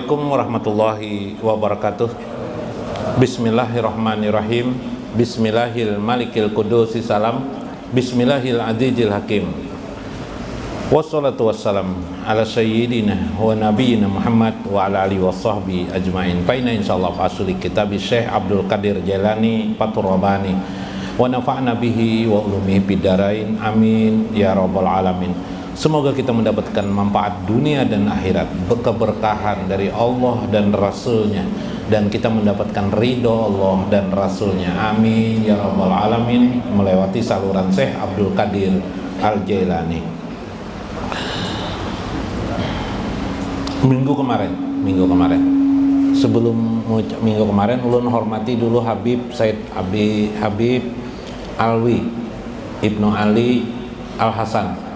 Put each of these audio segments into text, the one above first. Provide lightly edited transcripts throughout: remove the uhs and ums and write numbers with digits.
Assalamualaikum warahmatullahi wabarakatuh. Bismillahirrahmanirrahim. Bismillahil malikil kudusi salam. Bismillahil azizil hakim. Wassalatu wassalam ala sayyidina wa nabiyina Muhammad wa ala alihi wa sahbihi ajma'in. Faina insyaallah fasuli kitab Syekh Abdul Qadir Jailani Fathur Rabbani wa nafa'na bihi wa ulumihi bidarain. Amin ya rabbal alamin. Semoga kita mendapatkan manfaat dunia dan akhirat, keberkahan dari Allah dan Rasulnya, dan kita mendapatkan ridho Allah dan Rasulnya. Amin ya rabbal alamin. Melewati saluran Syekh Abdul Qadir Al-Jailani. Minggu kemarin sebelum minggu kemarin ulun hormati dulu Habib Said Habib Alwi Ibnu Ali Al-Hasan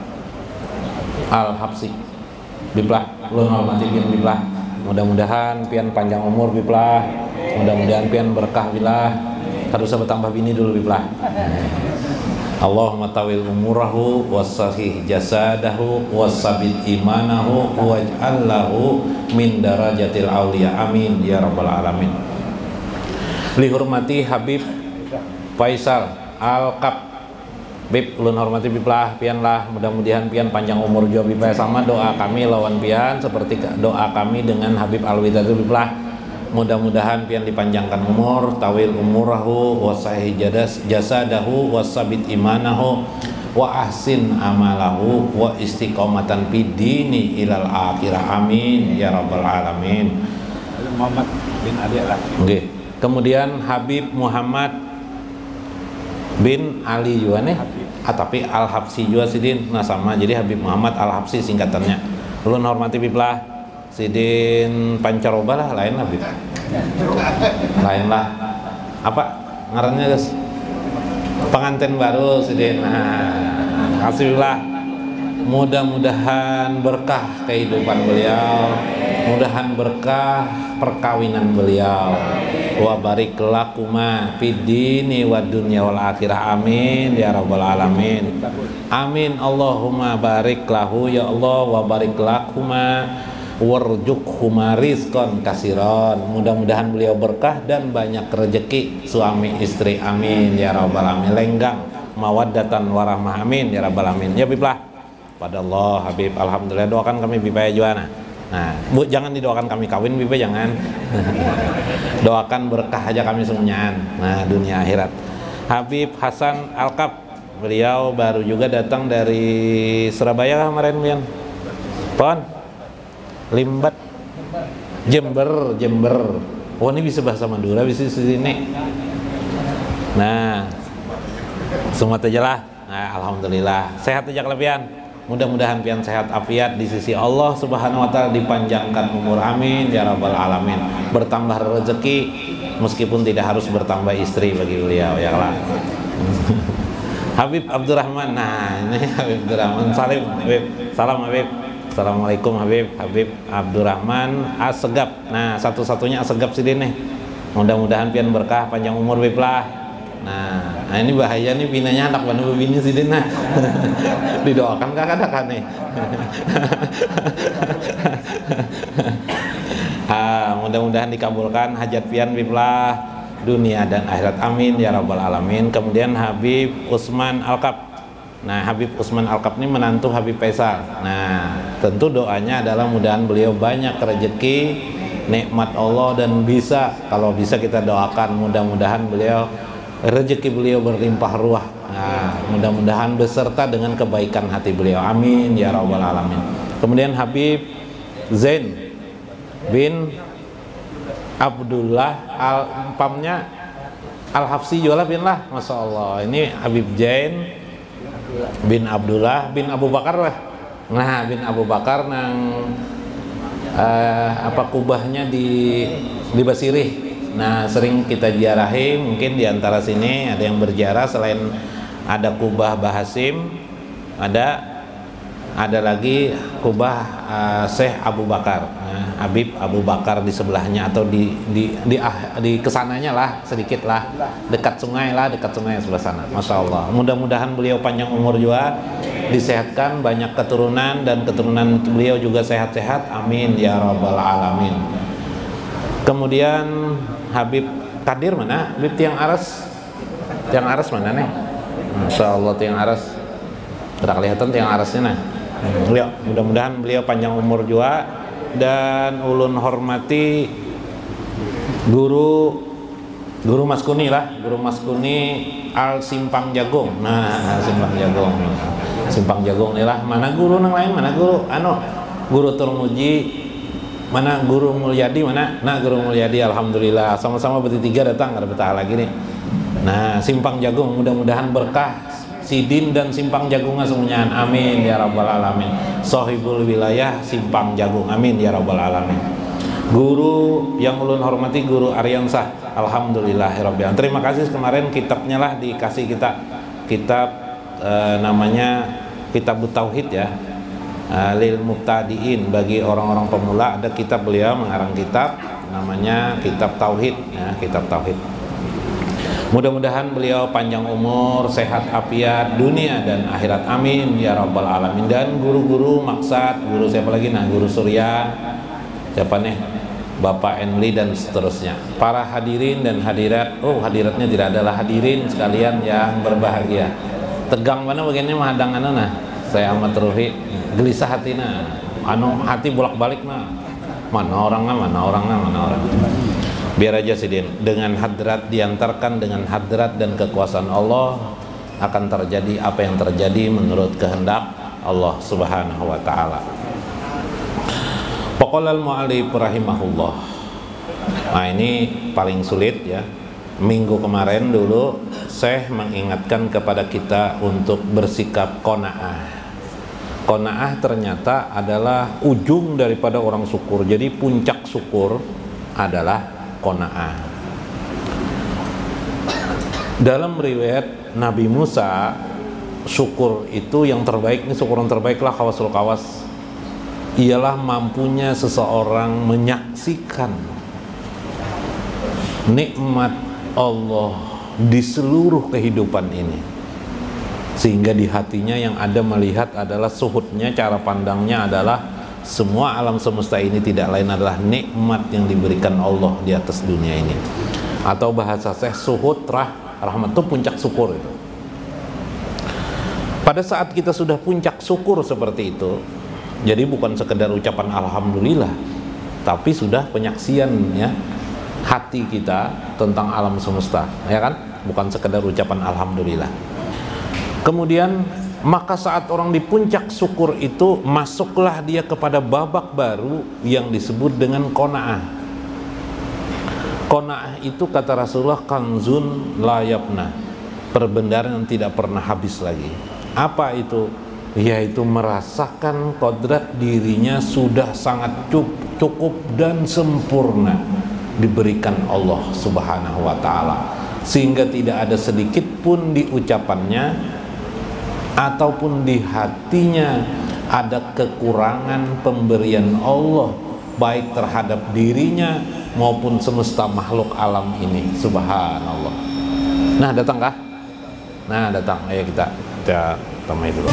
Al-Habsi biblah, ulun hormati pian biblah. Mudah-mudahan pian panjang umur biblah, mudah-mudahan pian berkah bilah. Harus bertambah bini dulu biblah. Allahumma tawil umurahu wassahih jasadahu wassabit imanahu waj'allahu min darajatil awliya. Amin ya rabbal alamin. Lihormati Habib Faisal Al-Kab Bib, ulun hormati biblah pian lah, mudah-mudahan pian panjang umur juga biblah. Sama doa kami lawan pian seperti doa kami dengan Habib Alwi tadi biblah. Mudah-mudahan pian dipanjangkan umur, tawil umurahu, wasahih jasadahu, wasabit imanahu, wa ahsin amalahu, wa istiqomatan bidini ilal akhirah. Amin ya rabbal alamin. Muhammad bin Ali lah. Okay. Kemudian Habib Muhammad bin Ali juga nih, tapi Al-Habsi juga sidin. Nah sama, jadi Habib Muhammad Al-Habsi singkatannya. Ulun hormati biblah sidin pancaroba lah, lain lah Bib. Lain lah. Apa ngarannya guys? Pengantin baru sidin. Nah, kasihlah. Mudah-mudahan berkah kehidupan beliau, mudahan berkah perkawinan beliau. Wa barik lakuma fid dini wad dunya wal akhirah. Amin ya rabbal alamin. Amin Allahumma barik lahu ya Allah, wa barik lakuma warzuqhuma rizqan kasiron. Mudah-mudahan beliau berkah dan banyak rezeki suami istri. Amin ya rabbal alamin. Lenggang mawaddatan warahmah. Amin ya rabbal alamin. Ya biblah pada Allah Habib, alhamdulillah. Doakan kami bibaya juana. Nah, Bu, jangan didoakan kami kawin bibe, jangan. Doakan berkah aja kami semuanya. Nah, dunia akhirat. Habib Hasan Al-Kab, beliau baru juga datang dari Surabaya kemarin pian. Pon. Limbat. Jember. Oh, ini bisa bahasa Madura, bisa sini. Nah, semua aja lah. Nah, alhamdulillah. Sehat aja kelebihan. Mudah-mudahan pian sehat afiat di sisi Allah Subhanahu wa taala, dipanjangkan umur. Amin ya rabbal alamin. Bertambah rezeki meskipun tidak harus bertambah istri bagi beliau ya lah. Habib Abdurrahman. Nah, ini Habib Abdurrahman. Salam Habib. Assalamualaikum Habib. Habib Abdurrahman Asegap. Nah, satu-satunya Asegap sini nih. Mudah-mudahan pian berkah panjang umur Habib lah. Nah, ini bahaya nih, pinanya anak mana bini sih nah. Didoakan kakak kan nih. Mudah-mudahan dikabulkan hajat pian biblah dunia dan akhirat. Amin ya rabbal alamin. Kemudian Habib Usman Al-Kab. Nah, Habib Usman Al-Kab ini menantu Habib Faisal. Nah, tentu doanya adalah mudahan beliau banyak rezeki, nikmat Allah, dan bisa, kalau bisa kita doakan mudah-mudahan beliau rezeki beliau berlimpah ruah. Nah, mudah-mudahan beserta dengan kebaikan hati beliau. Amin ya rabbal alamin. Kemudian Habib Zain bin Abdullah Al-Pamnya Al-Hafsi jualah bin lah. Masya Allah. Ini Habib Zain bin Abdullah bin Abu Bakar lah. Nah, bin Abu Bakar nang kubahnya di Basirih. Nah, sering kita ziarahi, mungkin di antara sini ada yang berziarah. Selain ada kubah Bahasim, ada Ada lagi kubah Syekh Abu Bakar, Habib Abu Bakar di sebelahnya atau di kesananya lah, sedikit lah, dekat sungai sebelah sana. Masya Allah. Mudah-mudahan beliau panjang umur juga, disehatkan, banyak keturunan dan keturunan beliau juga sehat-sehat. Amin ya rabbal alamin. Kemudian Habib Kadir mana? Habib Tiang Aras. Tiang Aras mana nih? Masya Allah, Tiang Aras. Tidak kelihatan Tiang Arasnya nah. Beliau, mudah-mudahan beliau panjang umur juga. Dan ulun hormati guru Mas Kuni lah, guru Mas Kuni Al Simpang Jagung. Nah, Simpang Jagung nih lah. Mana guru yang lain? Mana guru? Guru Turmuji. Mana guru Mulyadi mana? Nah, guru Mulyadi alhamdulillah sama-sama bertiga datang, ada betah lagi nih. Nah, Simpang Jagung, mudah-mudahan berkah Sidin dan Simpang Jagung semuanya. Amin ya rabbal alamin. Sohibul wilayah Simpang Jagung. Amin ya rabbal alamin. Guru yang ulun hormati Guru Aryansah. Alhamdulillahirabbil alamin. Terima kasih kemarin kitabnya lah dikasih kita. Kitab namanya Kitab Tauhid ya. Lil Mubtadiin, bagi orang-orang pemula. Ada kitab beliau mengarang kitab namanya Kitab Tauhid ya, Kitab Tauhid. Mudah-mudahan beliau panjang umur, sehat afiat dunia dan akhirat. Amin ya rabbal alamin. Dan guru-guru maksad, guru siapa lagi? Nah, Guru Surya, siapa nih? Bapak Enli dan seterusnya. Para hadirin dan hadirat. Oh, hadiratnya tidak adalah hadirin sekalian yang berbahagia. Tegang mana begini mahadangan nah. Saya amat ruhi gelisah hatina, hati bolak-balik nah. Mana orang. Biar aja sih Din, dengan hadrat diantarkan dengan hadrat dan kekuasaan Allah akan terjadi apa yang terjadi menurut kehendak Allah Subhanahu wa taala. Paqalal mu'allif rahimahullah. Nah, ini paling sulit ya. Minggu kemarin dulu Syekh mengingatkan kepada kita untuk bersikap qanaah. Qanaah ternyata adalah ujung daripada orang syukur. Jadi puncak syukur adalah qanaah. Dalam riwayat Nabi Musa, syukur itu yang terbaik, ini syukur yang terbaik lah kawasul kawas, ialah mampunya seseorang menyaksikan nikmat Allah di seluruh kehidupan ini, sehingga di hatinya yang ada melihat adalah suhudnya, cara pandangnya adalah semua alam semesta ini tidak lain adalah nikmat yang diberikan Allah di atas dunia ini. Atau bahasa saya suhud rahmat itu puncak syukur itu. Pada saat kita sudah puncak syukur seperti itu, jadi bukan sekedar ucapan alhamdulillah, tapi sudah penyaksian ya hati kita tentang alam semesta, ya kan? Bukan sekedar ucapan alhamdulillah. Kemudian maka saat orang di puncak syukur itu, masuklah dia kepada babak baru yang disebut dengan qanaah. Qanaah itu kata Rasulullah kanzun la yafna, perbendaharaan yang tidak pernah habis lagi. Apa itu? Yaitu merasakan kodrat dirinya sudah sangat cukup dan sempurna diberikan Allah Subhanahu wa taala, sehingga tidak ada sedikit pun di ucapannya ataupun di hatinya ada kekurangan pemberian Allah, baik terhadap dirinya maupun semesta makhluk alam ini. Subhanallah. Nah, datang kah? Nah, datang. Ayo kita temui dulu.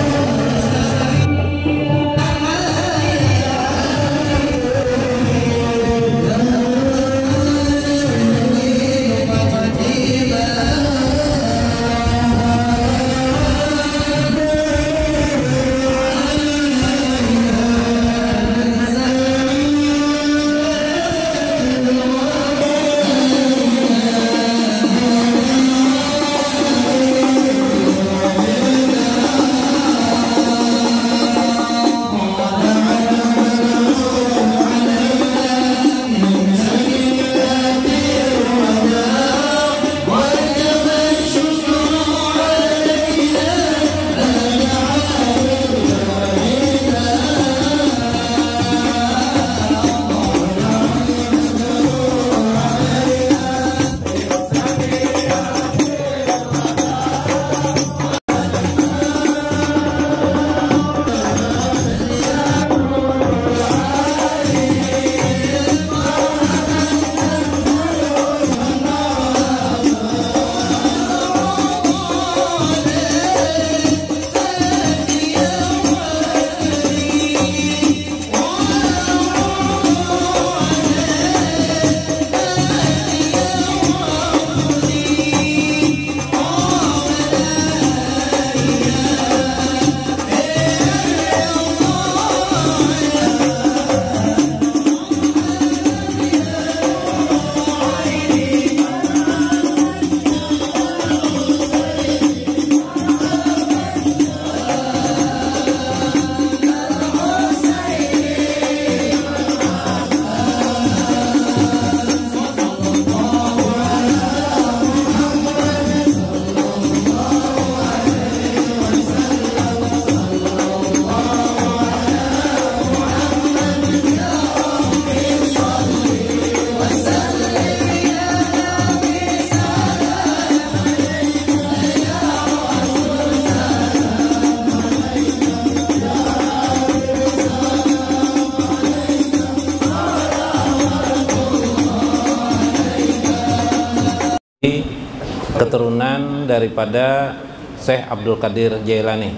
keturunan daripada Syekh Abdul Qadir Jailani,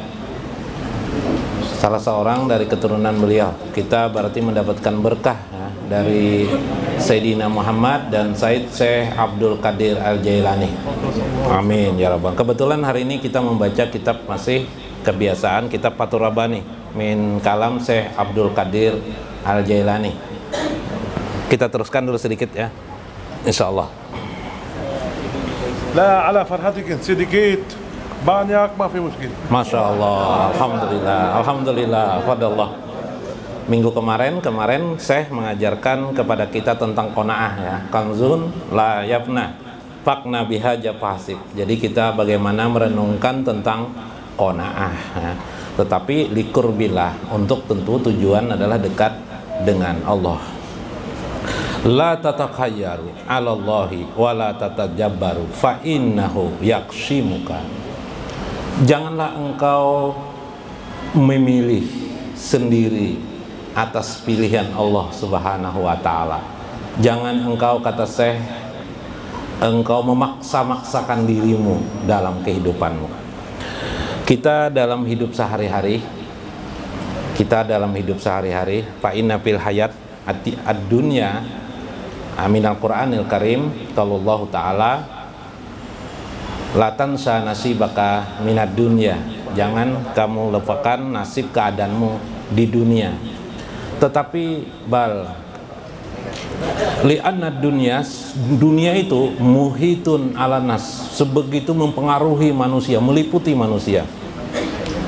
salah seorang dari keturunan beliau. Kita berarti mendapatkan berkah ya, dari Sayyidina Muhammad dan Syekh Abdul Qadir Al-Jailani. Amin ya rabbal. Kebetulan hari ini kita membaca kitab, masih kebiasaan, kitab Fathur Rabbani min kalam Syekh Abdul Qadir Al-Jailani. Kita teruskan dulu sedikit ya, insyaallah. لا على فرحتك sedikit, banyak ما في مشكلة. Masya Allah, alhamdulillah, alhamdulillah, fadallah. Minggu kemarin Syekh mengajarkan kepada kita tentang qanaah ya, kanzun la yafna, fakna biha japasib. Jadi kita bagaimana merenungkan tentang qanaah ya. Tetapi likur billah, untuk tentu tujuan adalah dekat dengan Allah. La tatakayyaru 'alallahi wa la tatajabbaru fa innahu yakshimuka. Janganlah engkau memilih sendiri atas pilihan Allah Subhanahu wa taala. Jangan engkau, kata Syekh, engkau memaksa-maksakan dirimu dalam kehidupanmu. Kita dalam hidup sehari-hari, fa inna fil hayat ad-dunya Aminal Qur'anil Karim, Qallallahu ta'ala, la tansa nasibaka minad dunya. Jangan kamu lupakan nasib keadaanmu di dunia. Tetapi bal li'anna dunia itu muhitun ala nas, sebegitu mempengaruhi manusia, meliputi manusia.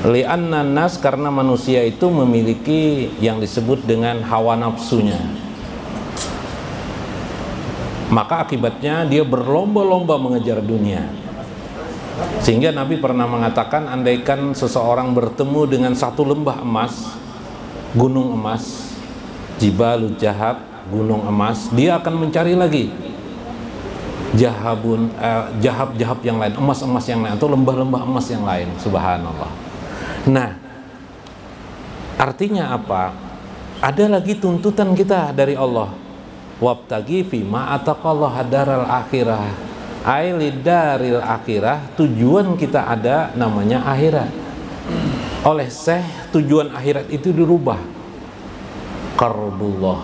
Li'anna nas, karena manusia itu memiliki yang disebut dengan hawa nafsunya. Maka akibatnya dia berlomba-lomba mengejar dunia. Sehingga Nabi pernah mengatakan, andaikan seseorang bertemu dengan satu lembah emas, gunung emas, Jibalu Jahab, gunung emas, dia akan mencari lagi jahab-jahab yang lain, emas-emas yang lain, atau lembah-lembah emas yang lain. Subhanallah. Nah, artinya apa? Ada lagi tuntutan kita dari Allah. Wabtagi fima ataqallah daral akhirah, ailidaril akhirah. Tujuan kita ada namanya akhirat. Oleh Syekh, tujuan akhirat itu dirubah, qarbullah,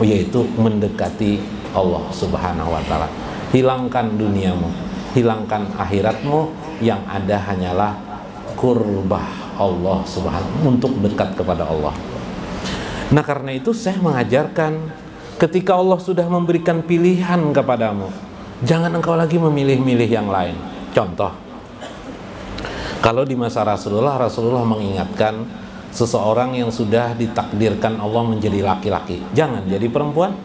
yaitu mendekati Allah Subhanahu wa taala. Hilangkan duniamu, hilangkan akhiratmu, yang ada hanyalah qurbah Allah Subhanahu, untuk dekat kepada Allah. Nah, karena itu Syekh mengajarkan, ketika Allah sudah memberikan pilihan kepadamu, jangan engkau lagi memilih-milih yang lain. Contoh, kalau di masa Rasulullah mengingatkan seseorang yang sudah ditakdirkan Allah menjadi laki-laki, jangan jadi perempuan.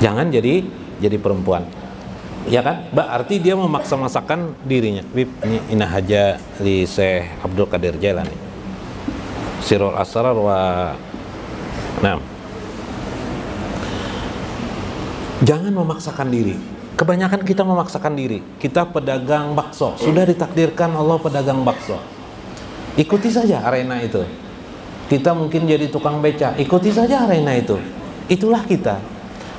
Jangan jadi perempuan. Ya kan? Berarti dia memaksa-maksakan dirinya. Ini inahaja li Syekh Abdul Qadir Jailani. Sirul Asrar wa Nah, jangan memaksakan diri. Kebanyakan kita memaksakan diri. Kita pedagang bakso, sudah ditakdirkan Allah pedagang bakso. Ikuti saja arena itu. Kita mungkin jadi tukang beca, ikuti saja arena itu. Itulah kita.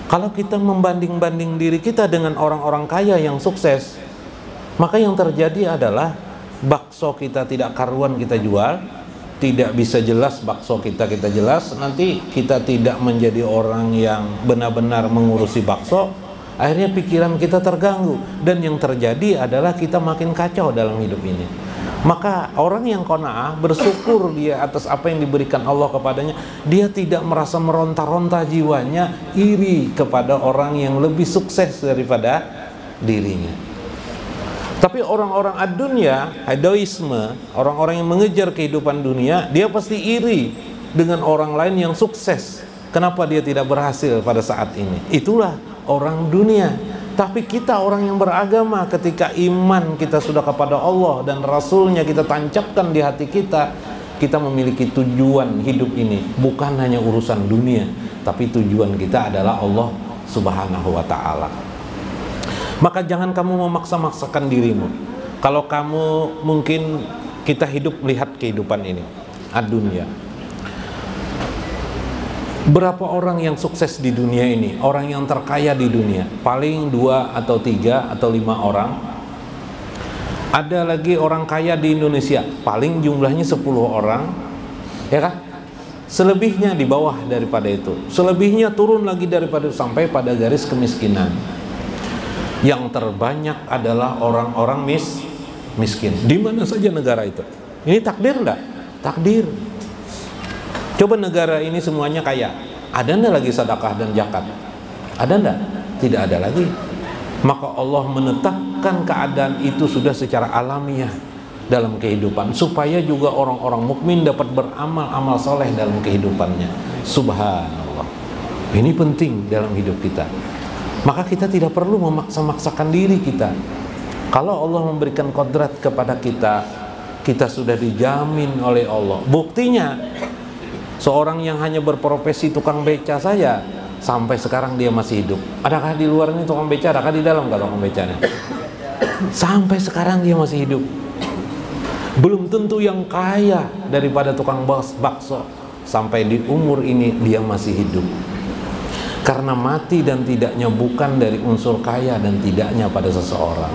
Kalau kita membanding-banding diri kita dengan orang-orang kaya yang sukses, maka yang terjadi adalah bakso kita tidak karuan kita jual, tidak bisa jelas bakso kita jelas, nanti kita tidak menjadi orang yang benar-benar mengurusi bakso, akhirnya pikiran kita terganggu, dan yang terjadi adalah kita makin kacau dalam hidup ini. Maka orang yang qanaah, bersyukur dia atas apa yang diberikan Allah kepadanya, dia tidak merasa meronta-ronta jiwanya, iri kepada orang yang lebih sukses daripada dirinya. Tapi orang-orang ad-dunya, hedoisme, orang-orang yang mengejar kehidupan dunia, dia pasti iri dengan orang lain yang sukses. Kenapa dia tidak berhasil pada saat ini? Itulah orang dunia. Tapi kita orang yang beragama, ketika iman kita sudah kepada Allah dan Rasulnya kita tancapkan di hati kita, kita memiliki tujuan hidup ini. Bukan hanya urusan dunia, tapi tujuan kita adalah Allah Subhanahu wa ta'ala. Maka jangan kamu memaksa-maksakan dirimu. Kalau kamu mungkin, kita hidup melihat kehidupan ini, ad-dunya. Berapa orang yang sukses di dunia ini, orang yang terkaya di dunia, paling 2 atau 3 atau 5 orang. Ada lagi orang kaya di Indonesia, paling jumlahnya 10 orang, ya kan? Selebihnya di bawah daripada itu, selebihnya turun lagi daripada itu sampai pada garis kemiskinan. Yang terbanyak adalah orang-orang miskin. Di mana saja negara itu. Ini takdir enggak? Takdir. Coba negara ini semuanya kaya, ada enggak lagi sedekah dan zakat? Ada enggak? Tidak ada lagi. Maka Allah menetapkan keadaan itu sudah secara alamiah dalam kehidupan, supaya juga orang-orang mukmin dapat beramal-amal soleh dalam kehidupannya. Subhanallah. Ini penting dalam hidup kita. Maka kita tidak perlu memaksa-maksakan diri kita. Kalau Allah memberikan kodrat kepada kita, kita sudah dijamin oleh Allah. Buktinya, seorang yang hanya berprofesi tukang beca saja, sampai sekarang dia masih hidup. Adakah di luar ini tukang beca? Adakah di dalam tukang becanya? Sampai sekarang dia masih hidup. Belum tentu yang kaya daripada tukang bakso, sampai di umur ini dia masih hidup. Karena mati dan tidaknya bukan dari unsur kaya dan tidaknya pada seseorang.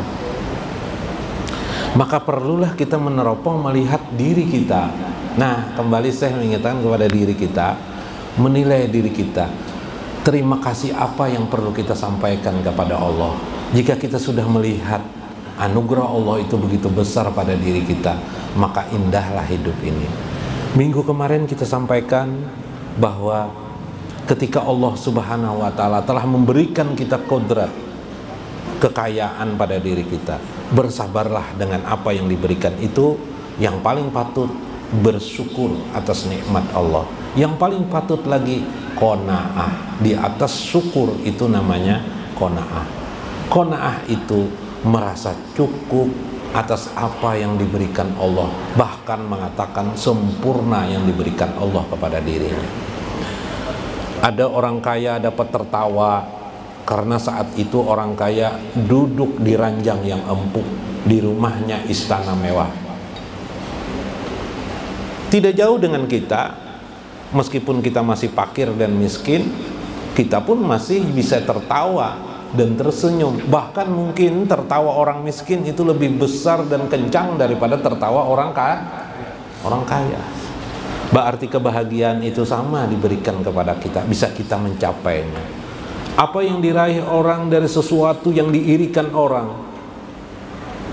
Maka perlulah kita meneropong melihat diri kita. Nah, kembali saya mengingatkan kepada diri kita, menilai diri kita. Terima kasih apa yang perlu kita sampaikan kepada Allah. Jika kita sudah melihat anugerah Allah itu begitu besar pada diri kita, maka indahlah hidup ini. Minggu kemarin kita sampaikan bahwa ketika Allah Subhanahu wa Ta'ala telah memberikan kita kodrat, kekayaan pada diri kita, bersabarlah dengan apa yang diberikan itu. Yang paling patut bersyukur atas nikmat Allah. Yang paling patut lagi qanaah. Di atas syukur itu namanya qanaah. Qanaah itu merasa cukup atas apa yang diberikan Allah, bahkan mengatakan sempurna yang diberikan Allah kepada dirinya. Ada orang kaya dapat tertawa karena saat itu orang kaya duduk di ranjang yang empuk di rumahnya istana mewah. Tidak jauh dengan kita, meskipun kita masih fakir dan miskin, kita pun masih bisa tertawa dan tersenyum. Bahkan mungkin tertawa orang miskin itu lebih besar dan kencang daripada tertawa orang kaya. Berarti kebahagiaan itu sama diberikan kepada kita, bisa kita mencapainya. Apa yang diraih orang dari sesuatu yang diirikan orang,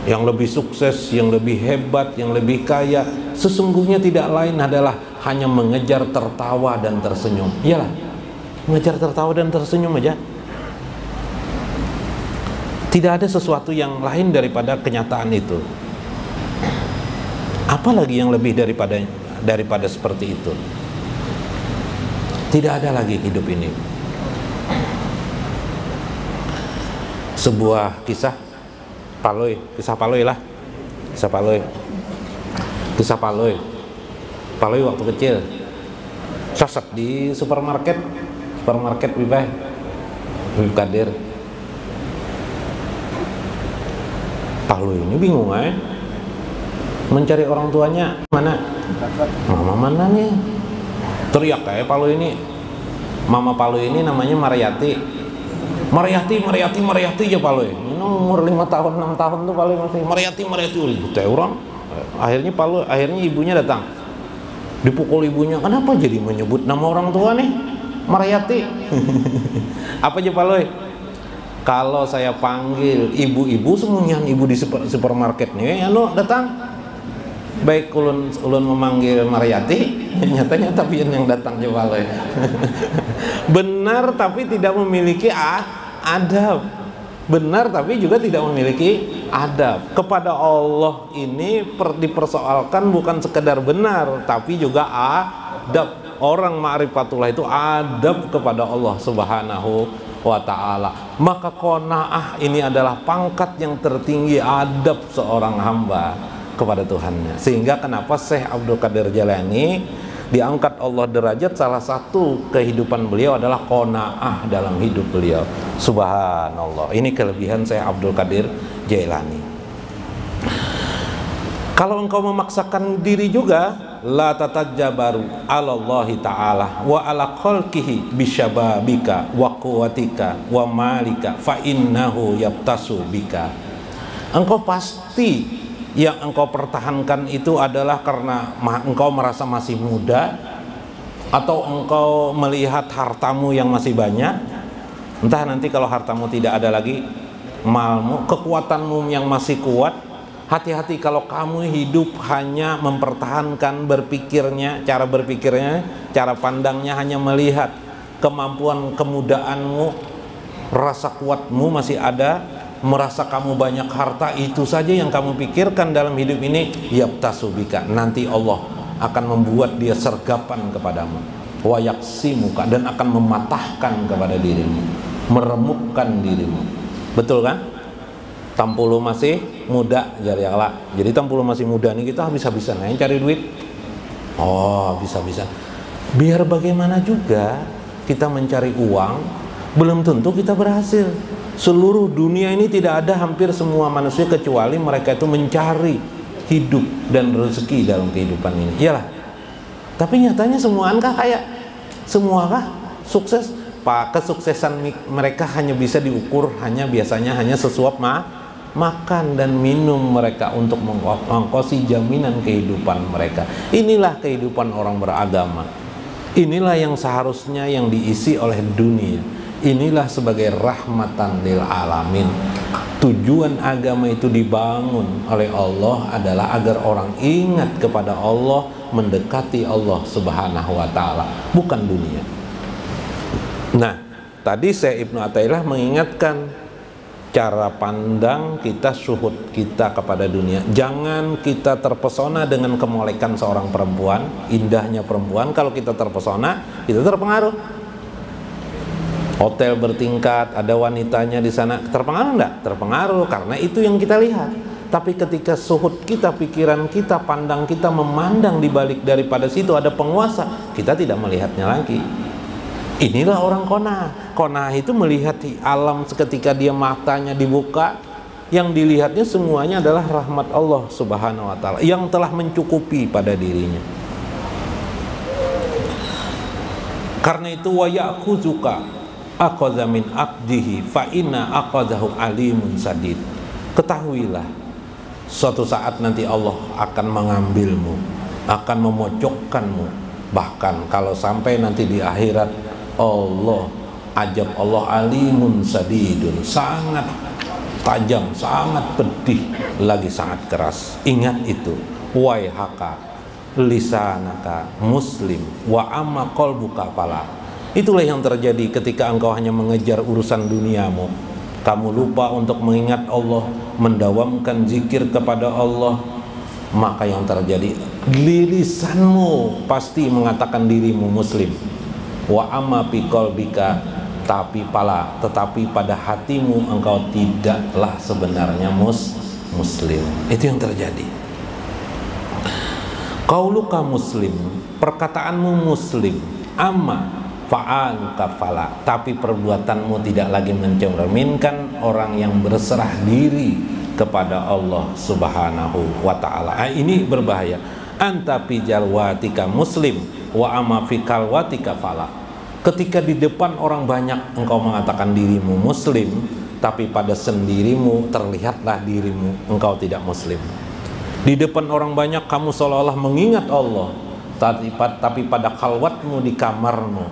yang lebih sukses, yang lebih hebat, yang lebih kaya, sesungguhnya tidak lain adalah hanya mengejar tertawa dan tersenyum. Iyalah, mengejar tertawa dan tersenyum aja. Tidak ada sesuatu yang lain daripada kenyataan itu. Apalagi yang lebih daripada seperti itu. Tidak ada lagi hidup ini. Sebuah kisah Paloi, kisah Paloi lah. Kisah Paloi waktu kecil sosok di supermarket Wibah Kadir. Paloi ini bingung mencari orang tuanya mana. Mama mana nih? Teriak kayak Paloi ini. Mama Paloi ini namanya Mariati aja Paloi. Ini umur 5 tahun 6 tahun tuh Paloi masih Mariati ribut orang. Akhirnya ibunya datang. Dipukul ibunya. Kenapa jadi menyebut nama orang tua nih? Mariati. Apa aja Paloi? Kalau saya panggil ibu-ibu semuanya ibu di supermarket nih, datang. Baik ulun memanggil Mariati, nyatanya tapi yang datang coba loh. Benar tapi tidak memiliki adab. Benar tapi juga tidak memiliki adab. Kepada Allah ini dipersoalkan bukan sekedar benar, tapi juga adab. Orang ma'rifatullah itu adab kepada Allah Subhanahu wa Ta'ala. Maka qanaah ini adalah pangkat yang tertinggi adab seorang hamba kepada Tuhannya. Sehingga kenapa Syekh Abdul Qadir Jailani diangkat Allah derajat, salah satu kehidupan beliau adalah qanaah dalam hidup beliau. Subhanallah. Ini kelebihan Syekh Abdul Qadir Jailani. Kalau engkau memaksakan diri juga, la tatajjabaru 'ala Allah Ta'ala wa 'ala khalqihi bisyababika wa quwwatika wa malika fa innahu yabtasu bika. Engkau pasti yang engkau pertahankan itu adalah karena engkau merasa masih muda, atau engkau melihat hartamu yang masih banyak. Entah nanti kalau hartamu tidak ada lagi, malmu, kekuatanmu yang masih kuat. Hati-hati kalau kamu hidup hanya mempertahankan berpikirnya, cara pandangnya hanya melihat kemampuan kemudaanmu, rasa kuatmu masih ada, merasa kamu banyak harta, itu saja yang kamu pikirkan dalam hidup ini, yabtasubika, nanti Allah akan membuat dia sergapan kepadamu, wa yaksimuka, dan akan mematahkan kepada dirimu, meremukkan dirimu. Betul kan? Tampulu masih muda, jadi tampulu masih muda nih kita habis-habisan yang cari duit. Oh, habis-habisan. Biar bagaimana juga kita mencari uang, belum tentu kita berhasil. Seluruh dunia ini tidak ada hampir semua manusia kecuali mereka itu mencari hidup dan rezeki dalam kehidupan ini. Iyalah. Tapi nyatanya semuakah kaya? Semuakah sukses? Pak, kesuksesan mereka hanya bisa diukur biasanya hanya sesuap makan dan minum mereka untuk mengongkosi jaminan kehidupan mereka. Inilah kehidupan orang beragama. Inilah yang seharusnya yang diisi oleh dunia. Inilah sebagai rahmatan lil alamin. Tujuan agama itu dibangun oleh Allah adalah agar orang ingat kepada Allah, mendekati Allah Subhanahu wa taala, bukan dunia. Nah, tadi saya Ibnu Athaillah mengingatkan cara pandang kita, syuhud kita kepada dunia. Jangan kita terpesona dengan kemolekan seorang perempuan, indahnya perempuan. Kalau kita terpesona, kita terpengaruh. Hotel bertingkat, ada wanitanya di sana, terpengaruh enggak? Terpengaruh, karena itu yang kita lihat. Tapi ketika suhud kita, pikiran kita, pandang kita memandang di balik daripada situ ada penguasa, kita tidak melihatnya lagi. Inilah orang qanaah. Qanaah itu melihat alam seketika dia matanya dibuka, yang dilihatnya semuanya adalah rahmat Allah Subhanahu wa taala yang telah mencukupi pada dirinya. Karena itu wa ya'khuzuka aqadza min aqdihi fa inna aqadzahu alimun sadid. Ketahuilah, suatu saat nanti Allah akan mengambilmu, akan memojokkanmu. Bahkan kalau sampai nanti di akhirat, Allah alimun sadidun, sangat tajam, sangat pedih, lagi sangat keras. Ingat itu, waihaka lisanaka muslim wa amma qalbuka fala. Itulah yang terjadi ketika engkau hanya mengejar urusan duniamu. Kamu lupa untuk mengingat Allah, mendawamkan zikir kepada Allah. Maka yang terjadi, lisanmu pasti mengatakan dirimu muslim, wa amma fi qalbika, tetapi pada hatimu engkau tidaklah sebenarnya muslim. Itu yang terjadi. Qauluka muslim, perkataanmu muslim, amma fa'aluka fala, tapi perbuatanmu tidak lagi mencerminkan orang yang berserah diri kepada Allah Subhanahu wa ta'ala. Ini berbahaya. Anta fi jalwatika muslim wa amma fi kalwatika fala. Ketika di depan orang banyak engkau mengatakan dirimu muslim, tapi pada sendirimu terlihatlah dirimu engkau tidak muslim. Di depan orang banyak kamu seolah-olah mengingat Allah, tapi pada khalwatmu di kamarmu,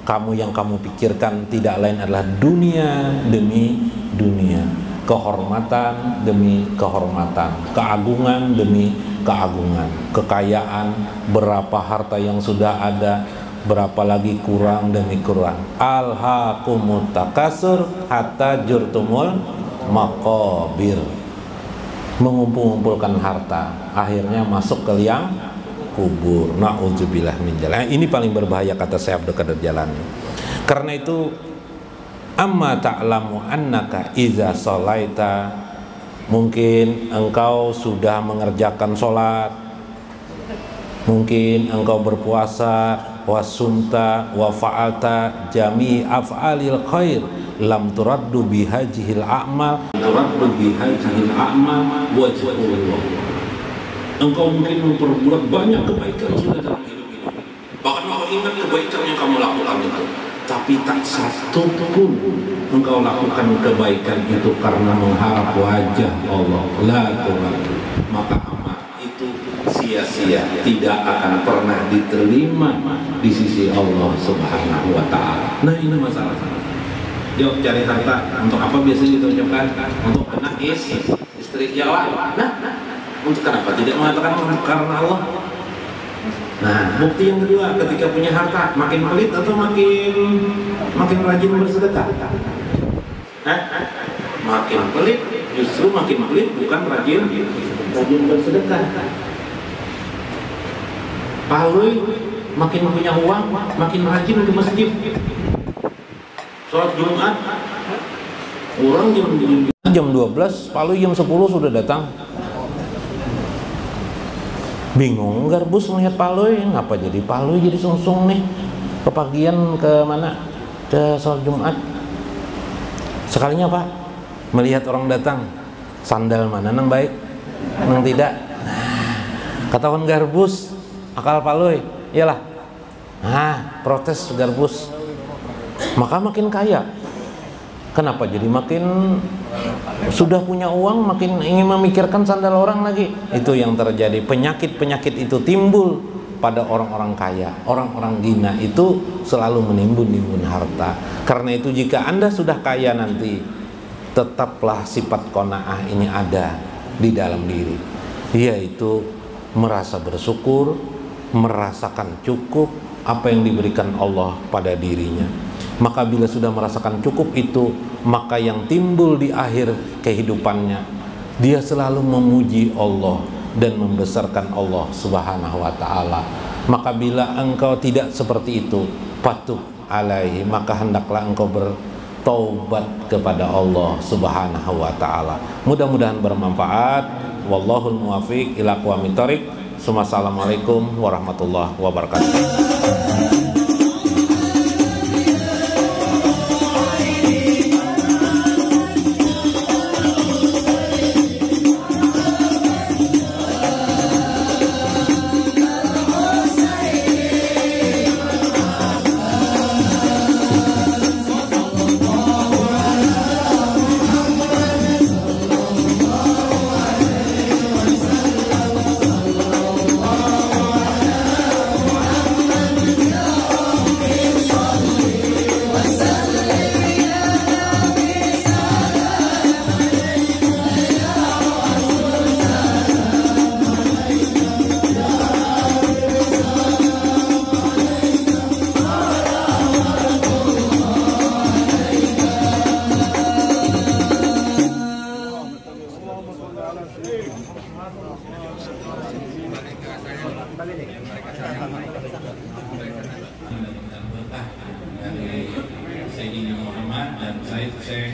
kamu yang kamu pikirkan tidak lain adalah dunia demi dunia, kehormatan demi kehormatan, keagungan demi keagungan, kekayaan, berapa harta yang sudah ada, berapa lagi kurang demi kurang. Alhaakumut takasur hatta jurtumul maqabir. Mengumpul-ngumpulkan harta, akhirnya masuk ke liang kubur. Na'udzubillah min dzalik. Ini paling berbahaya, kata Syekh Abdul Qadir Jalani. Karena itu, amma ta'lamu annaka iza sholaita, mungkin engkau sudah mengerjakan sholat, mungkin engkau berpuasa, wasumta wa fa'alta jami af'alil khair, lam turaddu bihajihil a'mal, turaddu bihajihil a'mal wajhullah. Engkau mungkin memperbuat banyak kebaikan sudah dalam hidup ini. Bahkan engkau ingat kebaikan yang kamu lakukan itu. Tapi tak satu pun engkau lakukan kebaikan itu karena mengharap wajah Allah. La tu'adu. Maka amal itu sia-sia, tidak akan pernah diterima di sisi Allah Subhanahu wa ta'ala. Nah, ini masalah. Yuk cari harta. Untuk apa biasanya kita ucapkan? Untuk anak, istri, Jawa. Nah, untuk kenapa tidak mengatakan karena Allah? Nah, bukti yang kedua, ketika punya harta, makin pelit atau makin rajin bersedekah? Makin pelit, justru makin pelit, bukan rajin bersedekah. Palui, makin punya uang, makin rajin ke masjid. Sholat Jumat, orang jam 12, Palui jam 10 sudah datang. Bingung Garbus melihat Palui, ngapa jadi Palui jadi sungsung nih, kepagian ke mana, ke sholat Jumat. Sekalinya Pak, melihat orang datang, sandal mana nang baik, nang tidak. Ketahuan Garbus, akal Palui, iyalah. Nah, protes Garbus, maka makin kaya. Kenapa jadi makin sudah punya uang makin ingin memikirkan sandal orang lagi? Itu yang terjadi. Penyakit-penyakit itu timbul pada orang-orang kaya. Orang-orang gina itu selalu menimbun-nimbun harta. Karena itu jika Anda sudah kaya nanti, tetaplah sifat qanaah ini ada di dalam diri, yaitu merasa bersyukur, merasakan cukup apa yang diberikan Allah pada dirinya. Maka bila sudah merasakan cukup itu, maka yang timbul di akhir kehidupannya, dia selalu memuji Allah dan membesarkan Allah Subhanahu wa ta'ala. Maka bila engkau tidak seperti itu, patut alaihi, maka hendaklah engkau bertaubat kepada Allah Subhanahu wa ta'ala. Mudah-mudahan bermanfaat. Wallahul muwafiq ila aqwamit thoriq. Assalamualaikum warahmatullahi wabarakatuh.